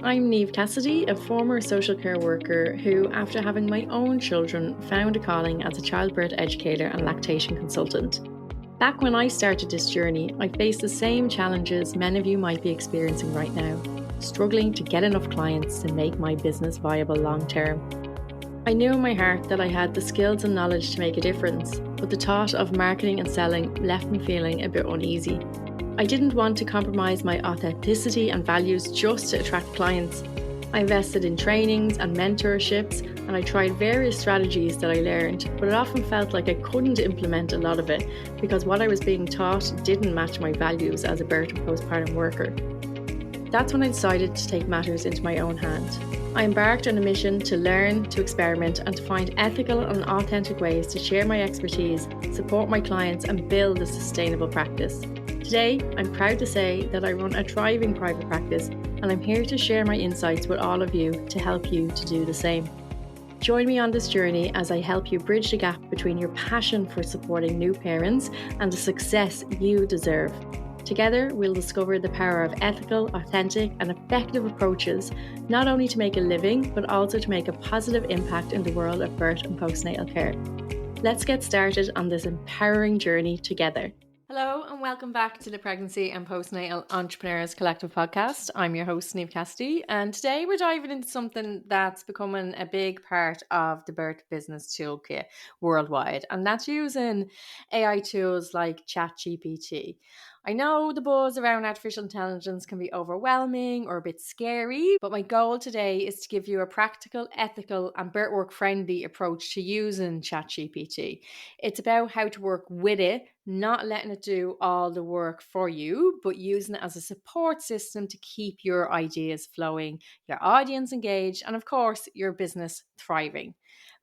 I'm Niamh Cassidy, a former social care worker who, after having my own children, found a calling as a childbirth educator and lactation consultant. Back when I started this journey, I faced the same challenges many of you might be experiencing right now, struggling to get enough clients to make my business viable long term. I knew in my heart that I had the skills and knowledge to make a difference, but the thought of marketing and selling left me feeling a bit uneasy. I didn't want to compromise my authenticity and values just to attract clients. I invested in trainings and mentorships, and I tried various strategies that I learned, but it often felt like I couldn't implement a lot of it because what I was being taught didn't match my values as a birth and postpartum worker. That's when I decided to take matters into my own hand. I embarked on a mission to learn, to experiment, and to find ethical and authentic ways to share my expertise, support my clients, and build a sustainable practice. Today, I'm proud to say that I run a thriving private practice, and I'm here to share my insights with all of you to help you to do the same. Join me on this journey as I help you bridge the gap between your passion for supporting new parents and the success you deserve. Together, we'll discover the power of ethical, authentic, and effective approaches, not only to make a living, but also to make a positive impact in the world of birth and postnatal care. Let's get started on this empowering journey together. Hello and welcome back to the Pregnancy and Postnatal Entrepreneurs Collective podcast. I'm your host, Niamh Cassidy, and today we're diving into something that's becoming a big part of the birth business toolkit worldwide, and that's using AI tools like ChatGPT. I know the buzz around artificial intelligence can be overwhelming or a bit scary, but my goal today is to give you a practical, ethical, and birthwork friendly approach to using ChatGPT. It's about how to work with it, not letting it do all the work for you, but using it as a support system to keep your ideas flowing, your audience engaged, and of course, your business thriving.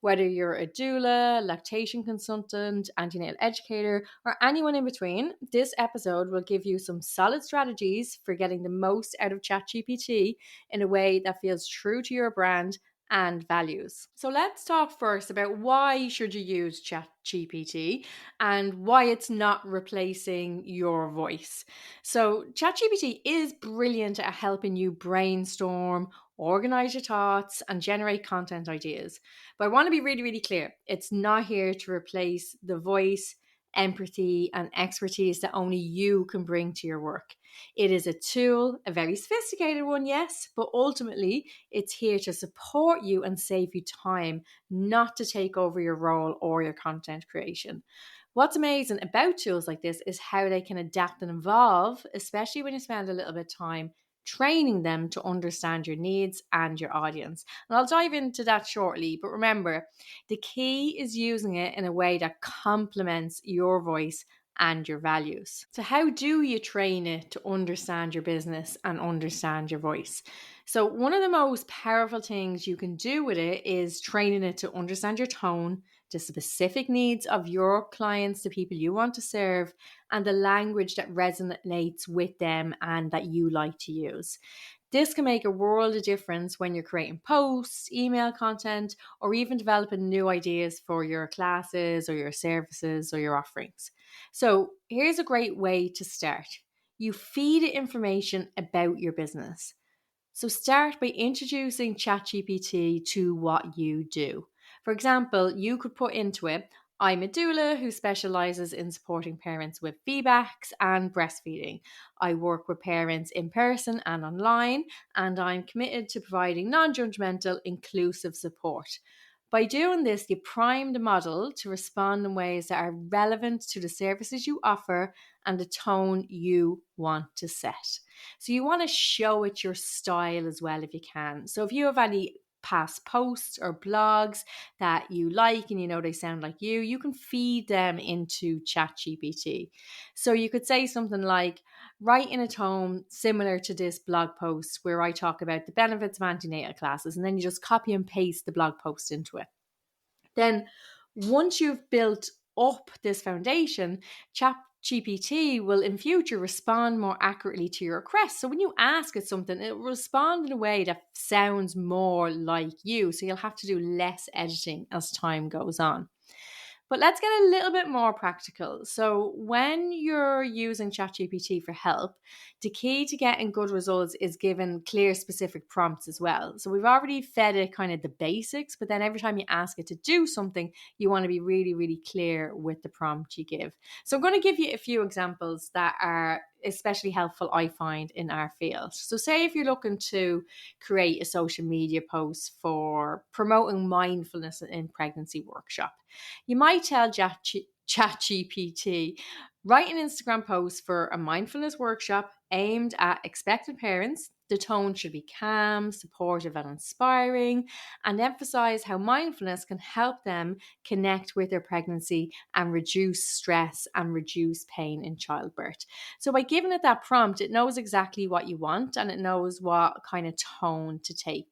Whether you're a doula, lactation consultant, antenatal educator, or anyone in between, this episode will give you some solid strategies for getting the most out of ChatGPT in a way that feels true to your brand and values. So let's talk first about why should you use ChatGPT and why it's not replacing your voice. So ChatGPT is brilliant at helping you brainstorm, organize your thoughts, and generate content ideas. But I want to be really, really clear. It's not here to replace the voice, empathy, and expertise that only you can bring to your work. It is a tool, a very sophisticated one, yes, but ultimately it's here to support you and save you time, not to take over your role or your content creation. What's amazing about tools like this is how they can adapt and evolve, especially when you spend a little bit of time training them to understand your needs and your audience. And I'll dive into that shortly, but remember, the key is using it in a way that complements your voice and your values. So how do you train it to understand your business and understand your voice? So one of the most powerful things you can do with it is training it to understand your tone, the specific needs of your clients, the people you want to serve, and the language that resonates with them and that you like to use. This can make a world of difference when you're creating posts, email content, or even developing new ideas for your classes or your services or your offerings. So here's a great way to start. You feed it information about your business. So start by introducing ChatGPT to what you do. For example, you could put into it, I'm a doula who specialises in supporting parents with VBACs and breastfeeding. I work with parents in person and online, and I'm committed to providing non-judgmental, inclusive support. By doing this, you prime the model to respond in ways that are relevant to the services you offer and the tone you want to set. So you want to show it your style as well if you can. So if you have any past posts or blogs that you like and you know they sound like you can feed them into ChatGPT. So you could say something like, write in a tone similar to this blog post where I talk about the benefits of antenatal classes, and then you just copy and paste the blog post into it. Then once you've built up this foundation, ChatGPT will in future respond more accurately to your requests. So when you ask it something, it will respond in a way that sounds more like you. So you'll have to do less editing as time goes on. But let's get a little bit more practical. So when you're using ChatGPT for help, the key to getting good results is given clear, specific prompts as well. So we've already fed it kind of the basics, but then every time you ask it to do something, you want to be really, really clear with the prompt you give. So I'm going to give you a few examples that are especially helpful, I find, in our field. So say if you're looking to create a social media post for promoting mindfulness in pregnancy workshop, you might tell ChatGPT, write an Instagram post for a mindfulness workshop aimed at expectant parents. The tone should be calm, supportive, and inspiring, and emphasize how mindfulness can help them connect with their pregnancy and reduce stress and reduce pain in childbirth. So, by giving it that prompt, it knows exactly what you want and it knows what kind of tone to take.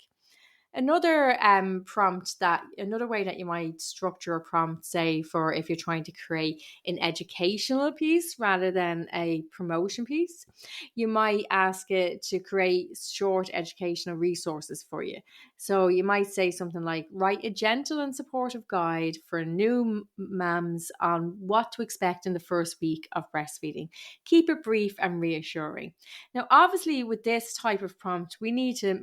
Another another way that you might structure a prompt, say for if you're trying to create an educational piece rather than a promotion piece, you might ask it to create short educational resources for you. So you might say something like, write a gentle and supportive guide for new mums on what to expect in the first week of breastfeeding. Keep it brief and reassuring. Now, obviously, with this type of prompt, we need to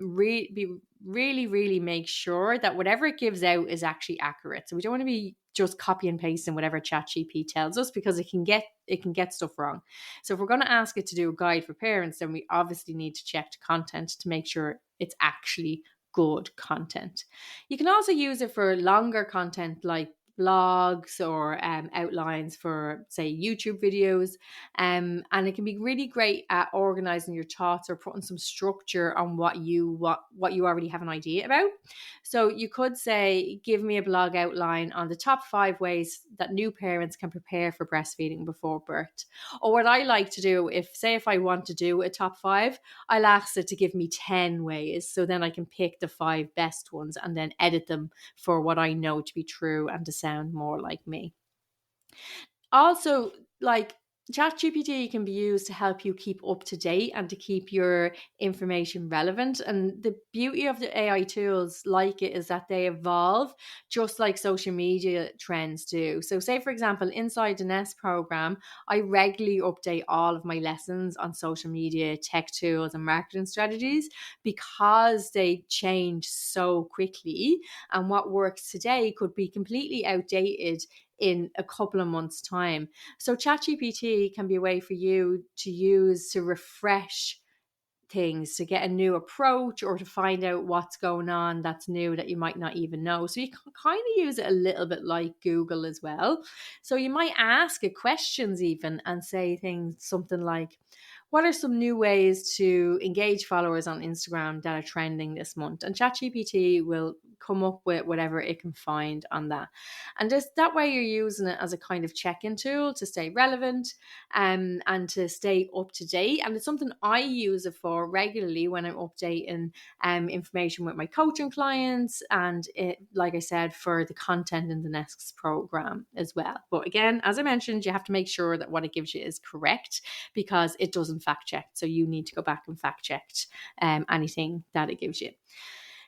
be really make sure that whatever it gives out is actually accurate. So we don't want to be just copy and pasting whatever ChatGPT tells us, because it can get stuff wrong. So if we're going to ask it to do a guide for parents, then we obviously need to check the content to make sure it's actually good content. You can also use it for longer content like blogs or outlines for, say, YouTube videos, and it can be really great at organizing your thoughts or putting some structure on what you already have an idea about. So you could say, give me a blog outline on the top 5 ways that new parents can prepare for breastfeeding before birth. Or what I like to do, if I want to do a top 5, I'll ask it to give me 10 ways, so then I can pick the 5 best ones and then edit them for what I know to be true and to sound more like me. Also, like, ChatGPT can be used to help you keep up to date and to keep your information relevant. And the beauty of the AI tools like it is that they evolve just like social media trends do. So, say, for example, inside the Nest program, I regularly update all of my lessons on social media, tech tools, and marketing strategies, because they change so quickly. And what works today could be completely outdated in a couple of months' time. So ChatGPT can be a way for you to use to refresh things, to get a new approach, or to find out what's going on that's new that you might not even know. So you can kind of use it a little bit like Google as well. So you might ask it questions even and say something like, what are some new ways to engage followers on Instagram that are trending this month? And ChatGPT will come up with whatever it can find on that. And that way you're using it as a kind of check-in tool to stay relevant, and to stay up to date. And it's something I use it for regularly when I'm updating information with my coaching clients, and like I said, for the content in the next program as well. But again, as I mentioned, you have to make sure that what it gives you is correct, because it doesn't fact check. So you need to go back and fact check anything that it gives you.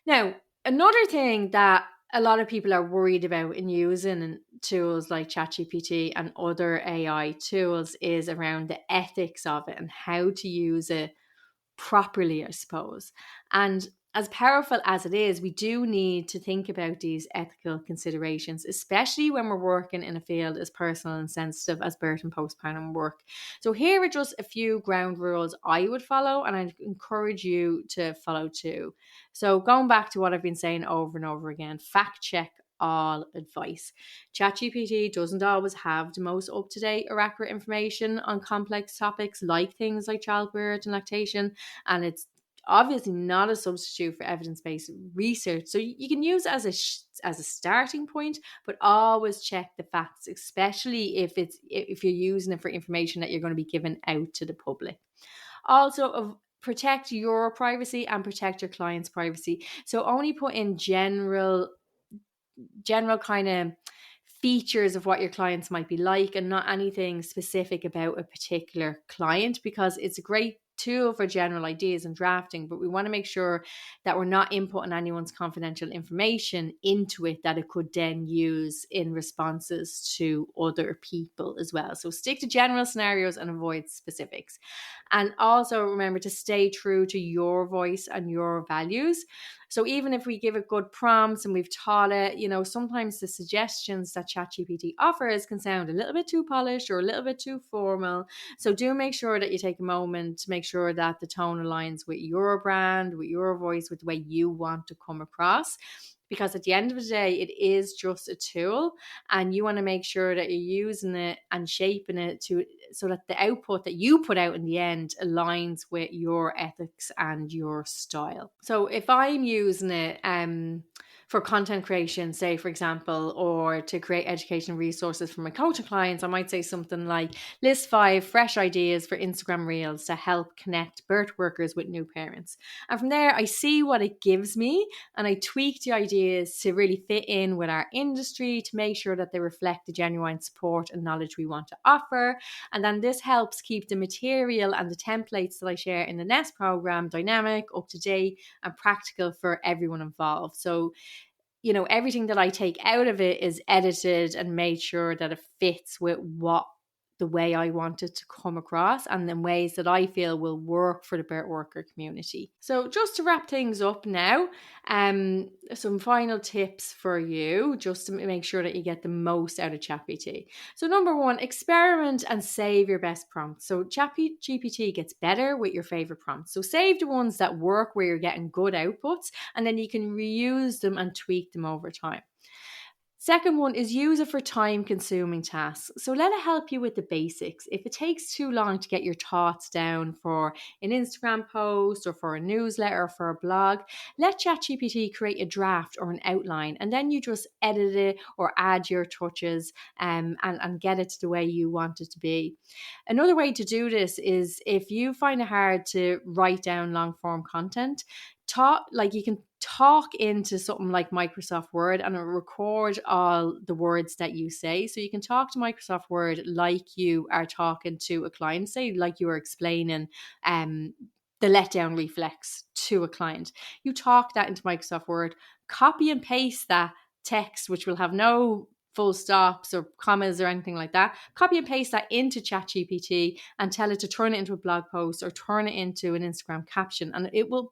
Now, another thing that a lot of people are worried about in using tools like ChatGPT and other AI tools is around the ethics of it and how to use it properly, I suppose. And as powerful as it is, we do need to think about these ethical considerations, especially when we're working in a field as personal and sensitive as birth and postpartum work. So here are just a few ground rules I would follow, and I'd encourage you to follow too. So going back to what I've been saying over and over again, fact check all advice. ChatGPT doesn't always have the most up-to-date or accurate information on complex topics like things like childbirth and lactation, and it's obviously not a substitute for evidence-based research. So you can use it as a starting point, but always check the facts, especially if you're using it for information that you're going to be giving out to the public. Also, protect your privacy and protect your client's privacy. So only put in general kind of features of what your clients might be like, and not anything specific about a particular client, because it's a great tool for general ideas and drafting, but we want to make sure that we're not inputting anyone's confidential information into it that it could then use in responses to other people as well. So stick to general scenarios and avoid specifics. And also remember to stay true to your voice and your values. So even if we give it good prompts and we've taught it, sometimes the suggestions that ChatGPT offers can sound a little bit too polished or a little bit too formal. So do make sure that you take a moment to make sure that the tone aligns with your brand, with your voice, with the way you want to come across. Because at the end of the day, it is just a tool, and you want to make sure that you're using it and shaping it so that the output that you put out in the end aligns with your ethics and your style. So if I'm using it for content creation, say, for example, or to create education resources for my coaching clients, I might say something like, list 5 fresh ideas for Instagram Reels to help connect birth workers with new parents. And from there, I see what it gives me, and I tweak the ideas to really fit in with our industry to make sure that they reflect the genuine support and knowledge we want to offer. And then this helps keep the material and the templates that I share in the Nest program dynamic, up to date, and practical for everyone involved. So everything that I take out of it is edited and made sure that it fits with the way I want it to come across and in ways that I feel will work for the birth worker community. So just to wrap things up now, some final tips for you just to make sure that you get the most out of ChatGPT. So number 1, experiment and save your best prompts. So ChatGPT gets better with your favorite prompts. So save the ones that work where you're getting good outputs, and then you can reuse them and tweak them over time. Second one is use it for time-consuming tasks. So let it help you with the basics. If it takes too long to get your thoughts down for an Instagram post or for a newsletter or for a blog, let ChatGPT create a draft or an outline, and then you just edit it or add your touches and get it to the way you want it to be. Another way to do this is if you find it hard to write down long-form content, you can talk into something like Microsoft Word and it'll record all the words that you say. So you can talk to Microsoft Word like you are talking to a client, say like you were explaining the letdown reflex to a client. You talk that into Microsoft Word, copy and paste that text, which will have no full stops or commas or anything like that. Copy and paste that into ChatGPT and tell it to turn it into a blog post or turn it into an Instagram caption, and it'll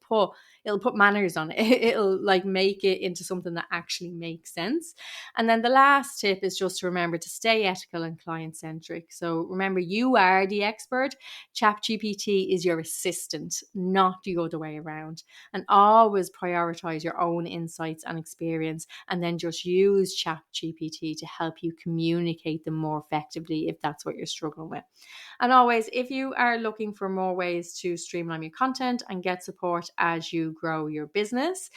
put manners on it. It'll make it into something that actually makes sense. And then the last tip is just to remember to stay ethical and client-centric. So remember, you are the expert. ChatGPT is your assistant, not the other way around. And always prioritize your own insights and experience, and then just use ChatGPT to help you communicate them more effectively if that's what you're struggling with. And always, if you are looking for more ways to streamline your content and get support as you grow your business,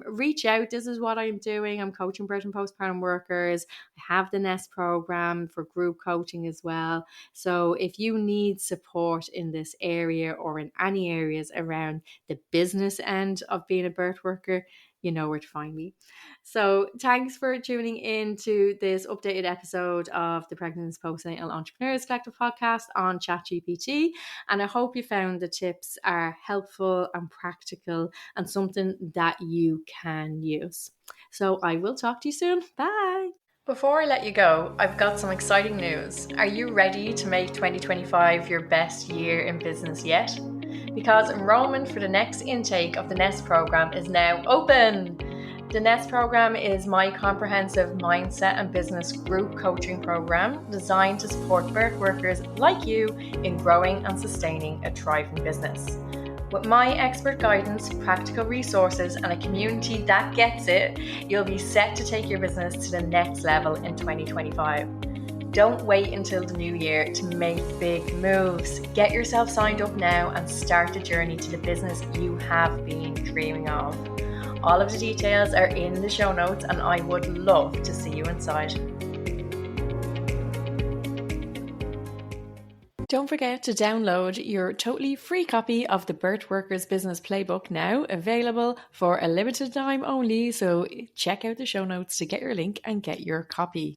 reach out. This is what I'm doing. I'm coaching birth and postpartum workers. I have the Nest program for group coaching as well. So if you need support in this area or in any areas around the business end of being a birth worker, you know where to find me. So thanks for tuning in to this updated episode of the Pregnant Postnatal Entrepreneurs Collective podcast on ChatGPT. And I hope you found the tips are helpful and practical and something that you can use. So I will talk to you soon. Bye. Before I let you go, I've got some exciting news. Are you ready to make 2025 your best year in business yet? Because enrollment for the next intake of the Nest program is now open. The Nest program is my comprehensive mindset and business group coaching program designed to support birth workers like you in growing and sustaining a thriving business. With my expert guidance, practical resources, and a community that gets it, you'll be set to take your business to the next level in 2025. Don't wait until the new year to make big moves. Get yourself signed up now and start the journey to the business you have been dreaming of. All of the details are in the show notes, and I would love to see you inside. Don't forget to download your totally free copy of the Birth Workers Business Playbook, now available for a limited time only. So check out the show notes to get your link and get your copy.